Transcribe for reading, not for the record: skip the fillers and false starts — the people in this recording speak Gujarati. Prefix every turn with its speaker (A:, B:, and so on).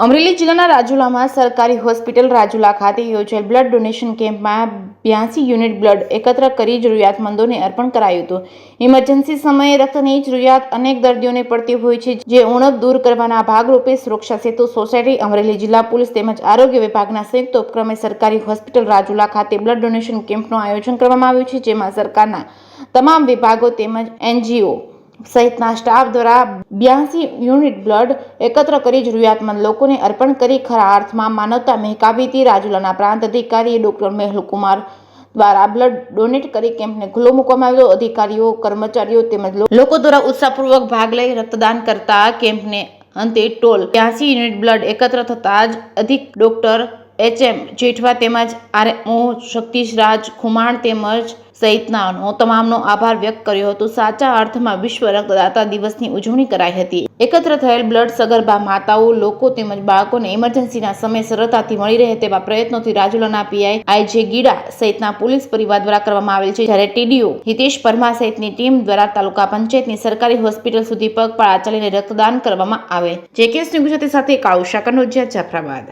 A: અમરેલી જિલ્લાના રાજુલામાં સરકારી હોસ્પિટલ રાજુલા ખાતે યોજાયેલ બ્લડ ડોનેશન કેમ્પમાં 82 યુનિટ બ્લડ એકત્ર કરી જરૂરિયાતમંદોને અર્પણ કરાયું હતું. ઇમરજન્સી સમયે રક્તની જરૂરિયાત અનેક દર્દીઓને પડતી હોય છે, જે ઉણપ દૂર કરવાના ભાગરૂપે સુરક્ષા સેતુ સોસાયટી, અમરેલી જિલ્લા પોલીસ તેમજ આરોગ્ય વિભાગના સંયુક્ત ઉપક્રમે સરકારી હોસ્પિટલ રાજુલા ખાતે બ્લડ ડોનેશન કેમ્પનું આયોજન કરવામાં આવ્યું છે, જેમાં સરકારના તમામ વિભાગો તેમજ NGO સહિતના સ્ટાફ દ્વારા 82 યુનિટ બ્લડ એકત્ર કરી જરૂરિયાતમંદ લોકોને અર્પણ કરી ખરા અર્થમાં માનવતા મહેકાવી હતી. રાજુલાના પ્રાંત અધિકારી ડોક્ટર મેહુલ કુમાર દ્વારા બ્લડ ડોનેટ કરી કેમ્પને ખુલ્લો મૂકવામાં આવ્યો. અધિકારીઓ, કર્મચારીઓ તેમજ લોકો દ્વારા ઉત્સાહપૂર્વક ભાગ લઈ રક્તદાન કરતા કેમ્પને અંતે ટોલ 82 યુનિટ બ્લડ એકત્ર થતા જ અધિક ડોક્ટર HM જેઠવા તેમજ RMO શક્તિરાજ ખુમાણ તેમજ સહિતનાનો તમામનો આભાર વ્યક્ત કર્યો હતો. સાચા અર્થમાં વિશ્વ રક્તદાતા દિવસની ઉજવણી કરાઈ હતી. એકત્ર થયેલ બ્લડ સગર્ભા માતાઓ, લોકો તેમજ બાળકોને ઇમરજન્સીના સમયે સરળતાથી મળી રહે તેવા પ્રયત્નોથી રાજુલાના PI IJ ગીડા સહિતના પોલીસ પરિવાર દ્વારા કરવામાં આવેલ છે, જ્યારે TDO હિતેશ પરમાર સહિતની ટીમ દ્વારા તાલુકા પંચાયતની સરકારી હોસ્પિટલ સુધી પગપાળા ચાલીને રક્તદાન કરવામાં આવે. JKS ન્યૂઝ સાથે કાળુ શાકર, જાફરાબાદ.